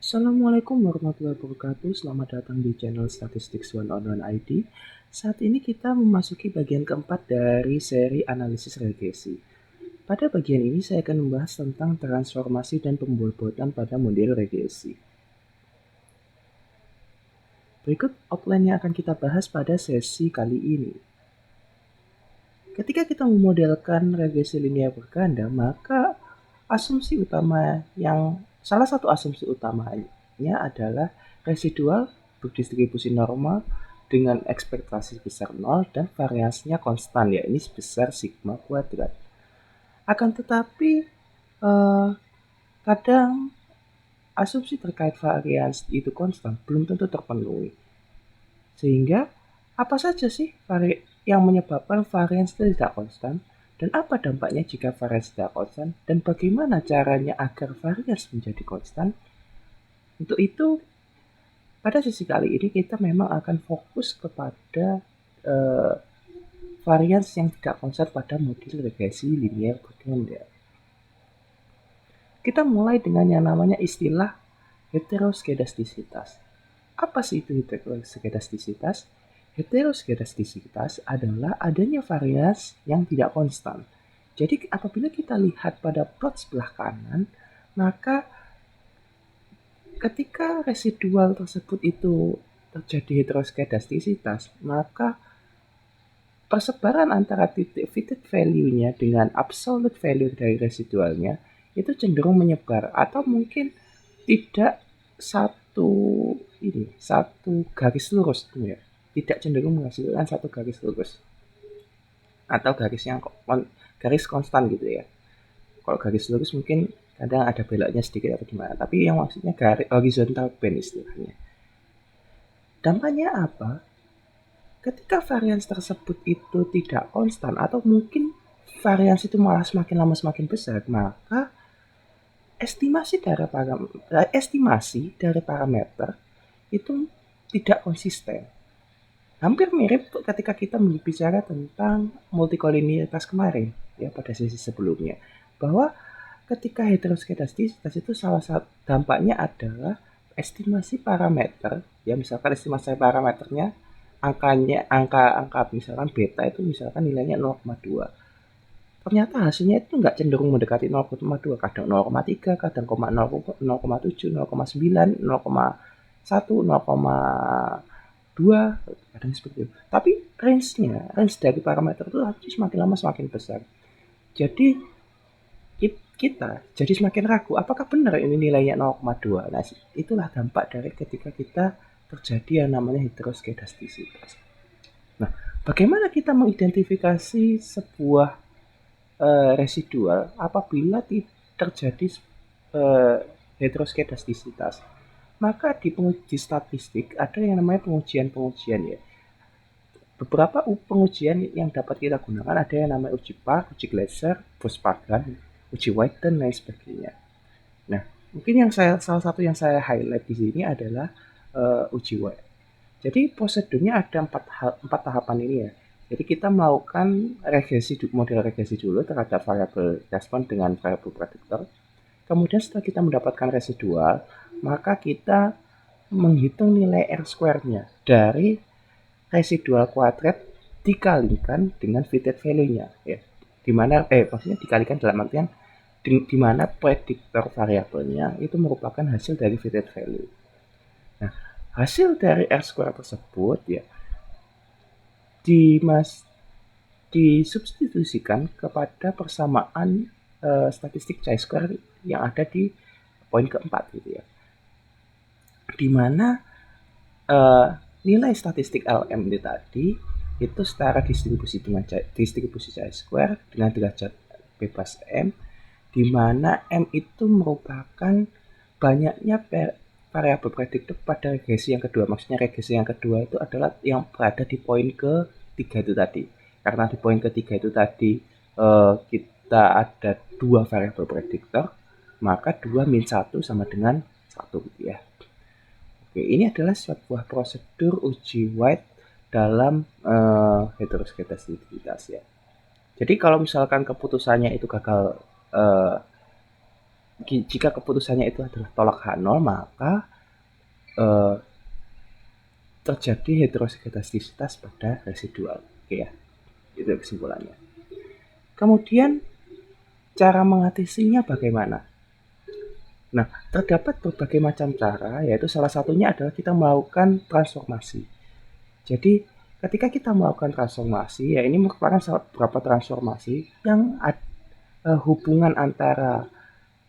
Assalamualaikum warahmatullahi wabarakatuh. Selamat datang di channel Statistics 101 ID. Saat ini kita memasuki bagian keempat dari seri analisis regresi. Pada bagian ini saya akan membahas tentang transformasi dan pembobotan pada model regresi. Berikut outline yang akan kita bahas pada sesi kali ini. Ketika kita memodelkan regresi linear berganda, maka salah satu asumsi utamanya adalah residual berdistribusi normal dengan ekspektasi besar 0 dan variasinya konstan, ya ini sebesar sigma kuadrat. Akan tetapi kadang asumsi terkait variasi itu konstan belum tentu terpenuhi. Sehingga apa saja sih yang menyebabkan variasi tidak konstan? Dan apa dampaknya jika variasi tidak konstan? Dan bagaimana caranya agar variasi menjadi konstan? Untuk itu, pada sesi kali ini kita memang akan fokus kepada variasi yang tidak konstan pada model regresi linear berganda. Kita mulai dengan yang namanya istilah heteroskedastisitas. Apa sih itu heteroskedastisitas? Heteroskedastisitas adalah adanya variasi yang tidak konstan. Jadi apabila kita lihat pada plot sebelah kanan, maka ketika residual tersebut itu terjadi heteroskedastisitas, maka persebaran antara titik fitted value-nya dengan absolute value dari residualnya itu cenderung menyebar atau mungkin tidak satu garis lurus ya. Tidak cenderung menghasilkan satu garis lurus atau garis konstan gitu ya. Kalau garis lurus mungkin kadang ada beloknya sedikit atau gimana, tapi yang maksudnya garis horizontal band istilahnya. Dampaknya apa? Ketika varians tersebut itu tidak konstan atau mungkin varians itu malah semakin lama semakin besar, maka estimasi dari parameter itu tidak konsisten. Hampir mirip ketika kita berbicara tentang multikolinialitas kemarin ya pada sesi sebelumnya, bahwa ketika heteroskedastisitas itu salah satu dampaknya adalah estimasi parameter, ya misalkan estimasi parameternya angka misalkan beta itu misalkan nilainya 0,2. Ternyata hasilnya itu nggak cenderung mendekati 0,2, kadang 0,3, kadang 0,7, 0,9, 0,1, 0,2, kadang seperti itu. Tapi range dari parameter itu semakin lama semakin besar. Jadi kita jadi semakin ragu apakah benar ini nilainya 0,2. Nah, itulah dampak dari ketika kita terjadi yang namanya heteroskedastisitas. Nah, bagaimana kita mengidentifikasi sebuah residual apabila terjadi heteroskedastisitas? Maka di penguji statistik ada yang namanya pengujian ya. Beberapa pengujian yang dapat kita gunakan ada yang namanya uji Park, uji Gleiser, Bose-Pagan, uji White, dan lain sebagainya. Nah, mungkin salah satu yang saya highlight di sini adalah uji White. Jadi prosedurnya ada empat tahapan ini ya. Jadi kita melakukan model regresi dulu terhadap variabel respon dengan variabel prediktor. Kemudian setelah kita mendapatkan residual, maka kita menghitung nilai R-square-nya dari residual kuadrat dikalikan dengan fitted value-nya ya. Maksudnya dikalikan dalam artian di mana prediktor variabelnya itu merupakan hasil dari fitted value. Nah, hasil dari R-square tersebut ya disubstitusikan kepada persamaan statistik chi-square yang ada di poin keempat gitu ya. Di mana nilai statistik LM itu tadi itu setara distribusi chi-square dengan derajat bebas M, di mana M itu merupakan banyaknya variabel prediktor pada regresi yang kedua. Maksudnya regresi yang kedua itu adalah yang berada di poin ketiga itu tadi. Karena di poin ketiga itu tadi kita ada dua variabel prediktor, maka 2 min 1 sama dengan 1 gitu ya. Oke, ini adalah sebuah prosedur uji White dalam heteroskedastisitas ya. Jadi kalau misalkan keputusannya itu gagal Jika keputusannya itu adalah tolak H0, maka eh, terjadi heteroskedastisitas pada residual. Oke ya, itu kesimpulannya. Kemudian cara mengatasinya bagaimana? Nah, terdapat berbagai macam cara, yaitu salah satunya adalah kita melakukan transformasi. Jadi, ketika kita melakukan transformasi, ya ini merupakan beberapa transformasi yang hubungan antara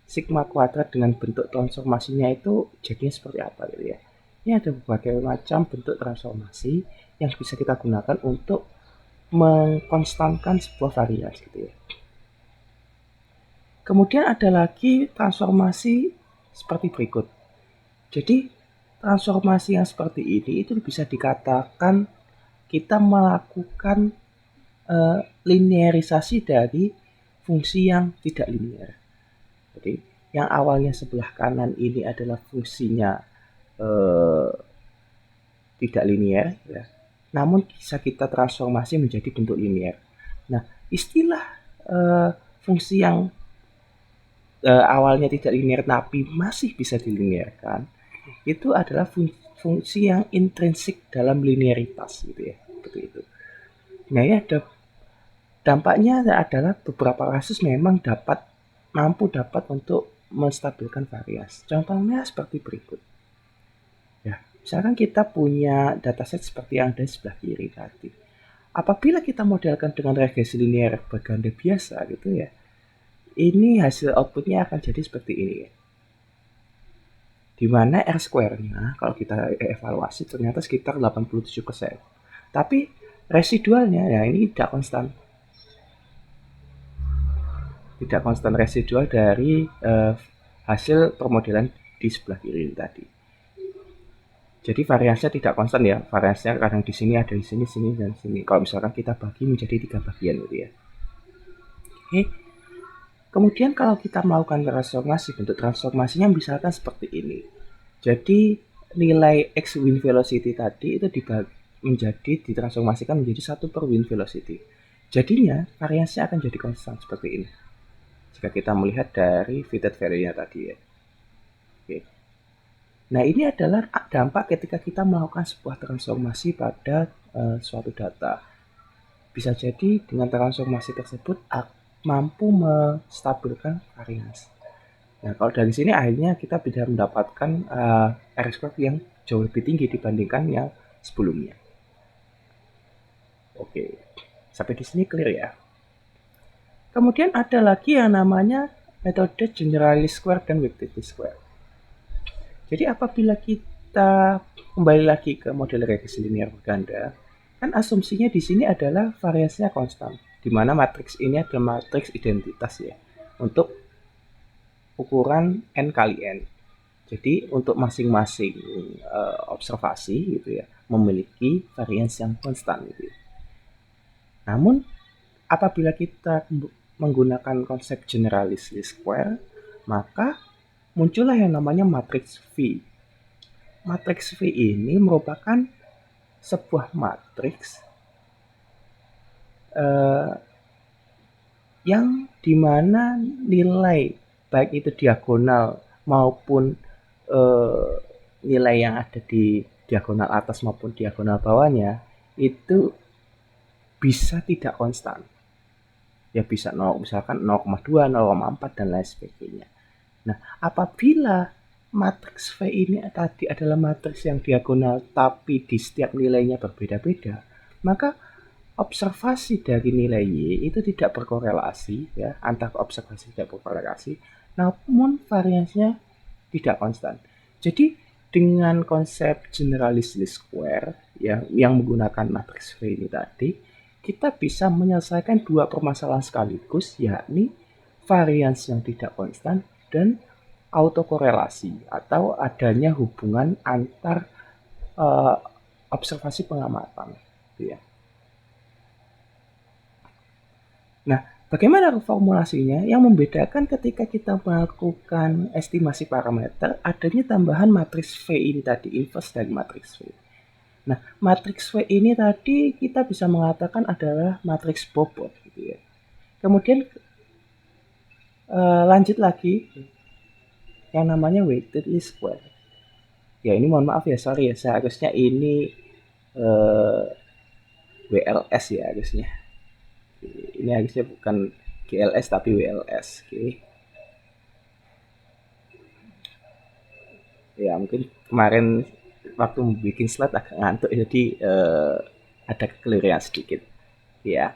sigma kuadrat dengan bentuk transformasinya itu jadinya seperti apa gitu ya. Ini ada berbagai macam bentuk transformasi yang bisa kita gunakan untuk mengkonstankan sebuah varians gitu ya. Kemudian ada lagi transformasi seperti berikut. Jadi transformasi yang seperti ini itu bisa dikatakan kita melakukan linearisasi dari fungsi yang tidak linear. Jadi yang awalnya sebelah kanan ini adalah fungsinya eh, tidak linear, ya. Namun bisa kita transformasi menjadi bentuk linear. Nah, istilah eh, fungsi yang awalnya tidak linear tapi masih bisa dilinearkan itu adalah fungsi yang intrinsik dalam linearitas gitu ya, seperti itu. Nah, ya ada dampaknya adalah beberapa kasus memang dapat untuk menstabilkan varians. Contohnya seperti berikut. Ya, misalkan kita punya dataset seperti yang ada di sebelah kiri tadi. Apabila kita modelkan dengan regresi linear berganda biasa gitu ya, ini hasil outputnya akan jadi seperti ini ya. Di mana R square-nya kalau kita evaluasi ternyata sekitar 87%. Tapi residualnya ya ini tidak konstan. Tidak konstan residual dari hasil permodelan di sebelah kiri tadi. Jadi variasinya tidak konstan ya. Variasinya kadang di sini ada di sini, sini dan sini. Kalau misalkan kita bagi menjadi 3 bagian gitu ya. Oke. Kemudian kalau kita melakukan transformasi, bentuk transformasinya misalkan seperti ini. Jadi nilai X wind velocity tadi itu menjadi ditransformasikan menjadi 1 per wind velocity. Jadinya variasinya akan jadi konstan seperti ini. Jika kita melihat dari fitted value-nya tadi ya. Oke. Nah, ini adalah dampak ketika kita melakukan sebuah transformasi pada suatu data. Bisa jadi dengan transformasi tersebut mampu menstabilkan varians. Nah, kalau dari sini akhirnya kita bisa mendapatkan R square yang jauh lebih tinggi dibandingkan yang sebelumnya. Oke, sampai di sini clear ya. Kemudian ada lagi yang namanya metode generalis square dan weighted square. Jadi apabila kita kembali lagi ke model regresi linear berganda, kan asumsinya di sini adalah variasinya konstan, di mana matriks ini adalah matriks identitas ya, untuk ukuran n kali n. Jadi untuk masing-masing observasi gitu ya, memiliki varians yang konstan gitu ya. Namun apabila kita menggunakan konsep generalis least square, maka muncullah yang namanya matriks V. Matriks V ini merupakan sebuah matriks yang dimana nilai baik itu diagonal maupun nilai yang ada di diagonal atas maupun diagonal bawahnya itu bisa tidak konstan. Ya bisa 0, misalkan 0,2, 0,4 dan lain sebagainya. Nah, apabila matriks V ini tadi adalah matriks yang diagonal tapi di setiap nilainya berbeda-beda, maka observasi dari nilai Y itu tidak berkorelasi ya, antar observasi tidak berkorelasi, namun variansnya tidak konstan. Jadi dengan konsep generalis least square yang menggunakan matriks V ini tadi, kita bisa menyelesaikan dua permasalahan sekaligus, yakni varians yang tidak konstan dan autokorelasi atau adanya hubungan antar observasi pengamatan gitu ya. Nah, bagaimana formulasinya? Yang membedakan ketika kita melakukan estimasi parameter, adanya tambahan matriks V ini tadi, inverse dari matriks V. Nah, matriks V ini tadi kita bisa mengatakan adalah matriks bobot gitu ya. Kemudian lanjut lagi, yang namanya weighted least square. Ya ini mohon maaf ya, sorry ya, seharusnya ini eh, WLS ya harusnya. Ini harusnya bukan GLS tapi WLS. Oke. Ya mungkin kemarin waktu bikin slide agak ngantuk jadi ada kekeliruan sedikit. Ya.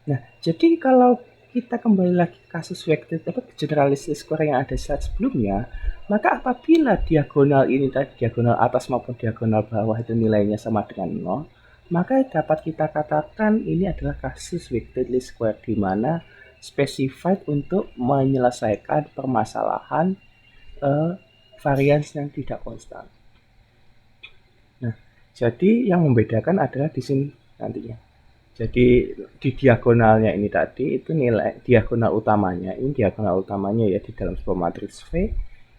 Nah, jadi kalau kita kembali lagi ke kasus weighted atau generalistic square yang ada slide sebelumnya, maka apabila diagonal ini tadi, diagonal atas maupun diagonal bawah itu nilainya sama dengan 0, maka dapat kita katakan ini adalah kasus weighted least square di mana specified untuk menyelesaikan permasalahan varians yang tidak konstan. Nah, jadi yang membedakan adalah di sini nantinya. Jadi di diagonalnya ini tadi itu nilai diagonal utamanya, ini diagonal utamanya ya di dalam sebuah matriks V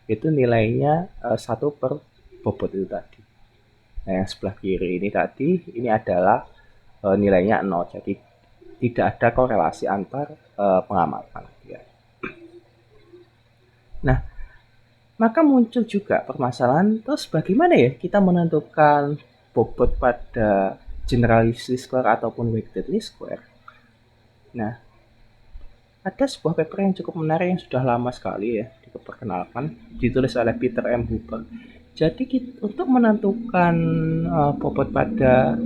itu nilainya 1 per bobot itu tadi. Nah yang sebelah kiri ini tadi ini adalah nilainya 0, jadi tidak ada korelasi antar pengamatan. Ya. Nah maka muncul juga permasalahan, terus bagaimana ya kita menentukan bobot pada generalized least square ataupun weighted least square? Nah, ada sebuah paper yang cukup menarik yang sudah lama sekali ya diperkenalkan, ditulis oleh Peter M. Hooper. Jadi untuk menentukan bobot pada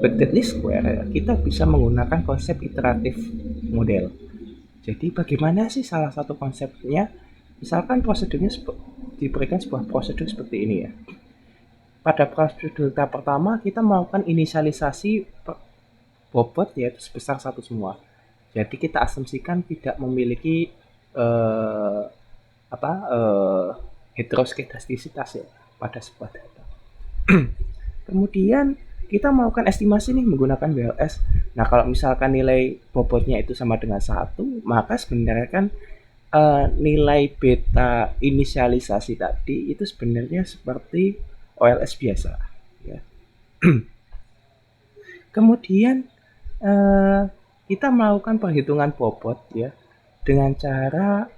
weighted least square, kita bisa menggunakan konsep iteratif model. Jadi bagaimana sih salah satu konsepnya? Misalkan prosedurnya diberikan sebuah prosedur seperti ini ya. Pada prosedur tahap pertama kita melakukan inisialisasi bobot yaitu sebesar 1 semua. Jadi kita asumsikan tidak memiliki heteroskedastisitas ya pada sebuah data. Kemudian kita melakukan estimasi nih menggunakan WLS. Nah kalau misalkan nilai bobotnya itu sama dengan 1, maka sebenarnya kan nilai beta inisialisasi tadi itu sebenarnya seperti OLS biasa ya. Kemudian kita melakukan perhitungan bobot ya dengan cara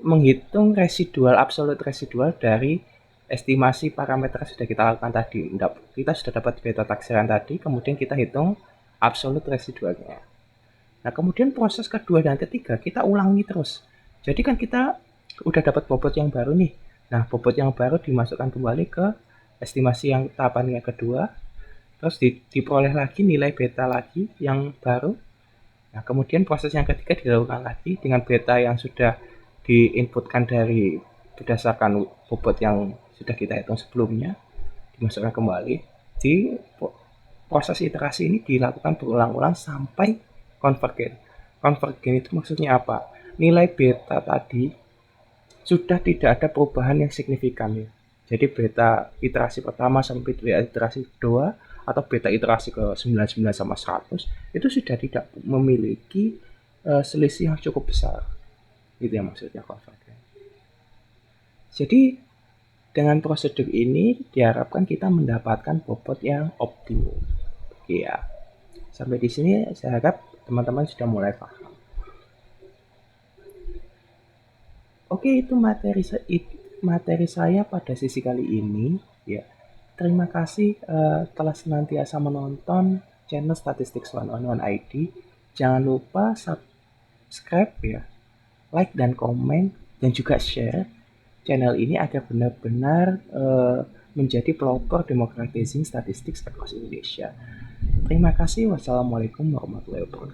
menghitung residual absolut residual dari estimasi parameter yang sudah kita lakukan tadi. Kita sudah dapat beta taksiran tadi, kemudian kita hitung absolut residualnya. Nah, kemudian proses kedua dan ketiga kita ulangi terus. Jadi kan kita udah dapat bobot yang baru nih. Nah, bobot yang baru dimasukkan kembali ke estimasi yang tahapan yang kedua. Terus diperoleh lagi nilai beta lagi yang baru. Nah, kemudian proses yang ketiga dilakukan lagi dengan beta yang sudah diinputkan dari berdasarkan bobot yang sudah kita hitung sebelumnya. Dimasukkan kembali. Di proses iterasi ini dilakukan berulang-ulang sampai konvergen. Konvergen itu maksudnya apa? Nilai beta tadi sudah tidak ada perubahan yang signifikan ya. Jadi beta iterasi pertama sampai beta iterasi kedua atau beta iterasi ke 99 sama 100 itu sudah tidak memiliki selisih yang cukup besar. Itu yang maksudnya konvergen. Jadi dengan prosedur ini diharapkan kita mendapatkan bobot yang optimum. Ya. Sampai di sini saya harap teman-teman sudah mulai paham. Oke, itu materi saya pada sesi kali ini ya. Terima kasih telah senantiasa menonton channel Statistics 101 ID. Jangan lupa subscribe ya, like dan komen dan juga share channel ini agar benar-benar menjadi pelopor democratizing statistics across Indonesia. Terima kasih. Wassalamualaikum warahmatullahi wabarakatuh.